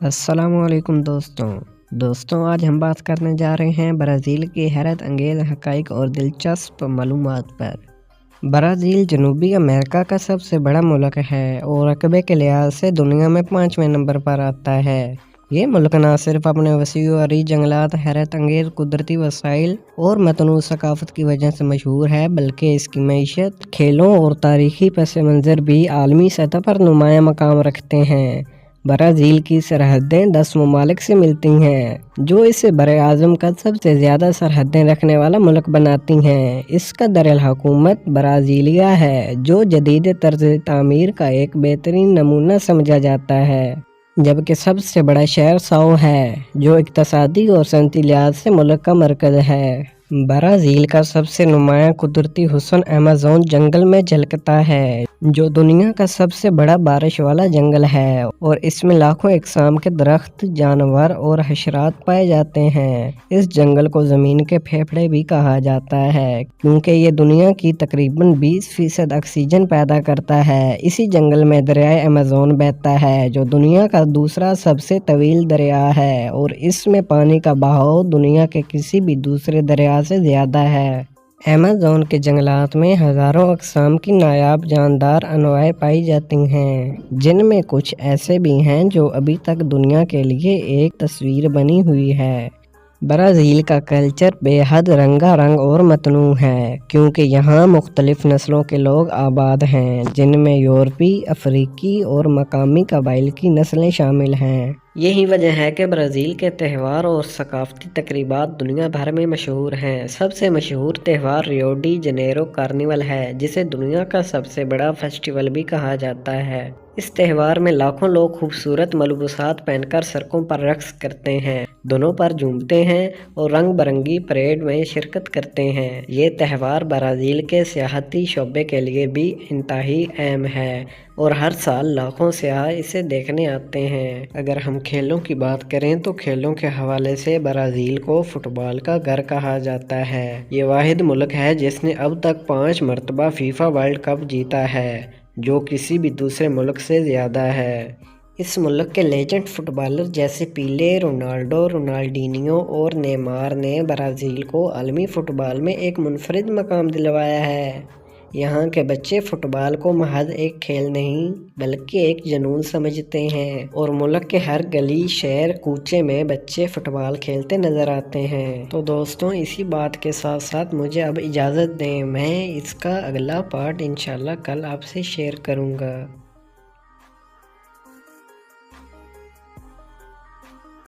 السلام علیکم دوستوں آج ہم بات کرنے جا رہے ہیں برازیل کی حیرت انگیز حقائق اور دلچسپ معلومات پر۔ برازیل جنوبی امریکہ کا سب سے بڑا ملک ہے اور رقبے کے لحاظ سے دنیا میں 5ویں نمبر پر آتا ہے۔ یہ ملک نہ صرف اپنے وسیع و عریض جنگلات، حیرت انگیز قدرتی وسائل اور متنوع ثقافت کی وجہ سے مشہور ہے، بلکہ اس کی معیشت، کھیلوں اور تاریخی پس منظر بھی عالمی سطح پر نمایاں مقام رکھتے ہیں۔ برازیل کی سرحدیں 10 ممالک سے ملتی ہیں، جو اسے براعظم کا سب سے زیادہ سرحدیں رکھنے والا ملک بناتی ہیں۔ اس کا دارالحکومت برازیلیا ہے، جو جدید طرز تعمیر کا ایک بہترین نمونہ سمجھا جاتا ہے، جبکہ سب سے بڑا شہر ساؤ ہے، جو اقتصادی اور صنعتی لحاظ سے ملک کا مرکز ہے۔ برازیل کا سب سے نمایاں قدرتی حسن ایمیزون جنگل میں جھلکتا ہے، جو دنیا کا سب سے بڑا بارش والا جنگل ہے اور اس میں لاکھوں اقسام کے درخت، جانور اور حشرات پائے جاتے ہیں۔ اس جنگل کو زمین کے پھیپھڑے بھی کہا جاتا ہے، کیونکہ یہ دنیا کی تقریباً 20% آکسیجن پیدا کرتا ہے۔ اسی جنگل میں دریائے ایمیزون بہتا ہے، جو دنیا کا دوسرا سب سے طویل دریا ہے اور اس میں پانی کا بہاؤ دنیا کے کسی بھی دوسرے دریا سے زیادہ ہے۔ ایمیزون کے جنگلات میں ہزاروں اقسام کی نایاب جاندار انواع پائی جاتی ہیں، جن میں کچھ ایسے بھی ہیں جو ابھی تک دنیا کے لیے ایک تصویر بنی ہوئی ہے۔ برازیل کا کلچر بے حد رنگا رنگ اور متنوع ہے، کیونکہ یہاں مختلف نسلوں کے لوگ آباد ہیں، جن میں یورپی، افریقی اور مقامی قبائل کی نسلیں شامل ہیں۔ یہی وجہ ہے کہ برازیل کے تہوار اور ثقافتی تقریبات دنیا بھر میں مشہور ہیں۔ سب سے مشہور تہوار ریو ڈی جنیرو کارنیول ہے، جسے دنیا کا سب سے بڑا فیسٹیول بھی کہا جاتا ہے۔ اس تہوار میں لاکھوں لوگ خوبصورت ملبوسات پہن کر سڑکوں پر رقص کرتے ہیں، دھنوں پر جھومتے ہیں اور رنگ برنگی پریڈ میں شرکت کرتے ہیں۔ یہ تہوار برازیل کے سیاحتی شعبے کے لیے بھی انتہائی اہم ہے اور ہر سال لاکھوں سیاح اسے دیکھنے آتے ہیں۔ اگر ہم کھیلوں کی بات کریں تو کھیلوں کے حوالے سے برازیل کو فٹ بال کا گھر کہا جاتا ہے۔ یہ واحد ملک ہے جس نے اب تک 5 مرتبہ فیفا ورلڈ کپ جیتا ہے، جو کسی بھی دوسرے ملک سے زیادہ ہے۔ اس ملک کے لیجنڈ فٹ بالر جیسے پیلے، رونالڈو، رونالڈینیو اور نیمار نے برازیل کو عالمی فٹ بال میں ایک منفرد مقام دلوایا ہے۔ یہاں کے بچے فٹ بال کو محض ایک کھیل نہیں بلکہ ایک جنون سمجھتے ہیں اور ملک کے ہر گلی، شہر، کوچے میں بچے فٹ بال کھیلتے نظر آتے ہیں۔ تو دوستوں، اسی بات کے ساتھ ساتھ مجھے اب اجازت دیں، میں اس کا اگلا پارٹ انشاءاللہ کل آپ سے شیئر کروں گا۔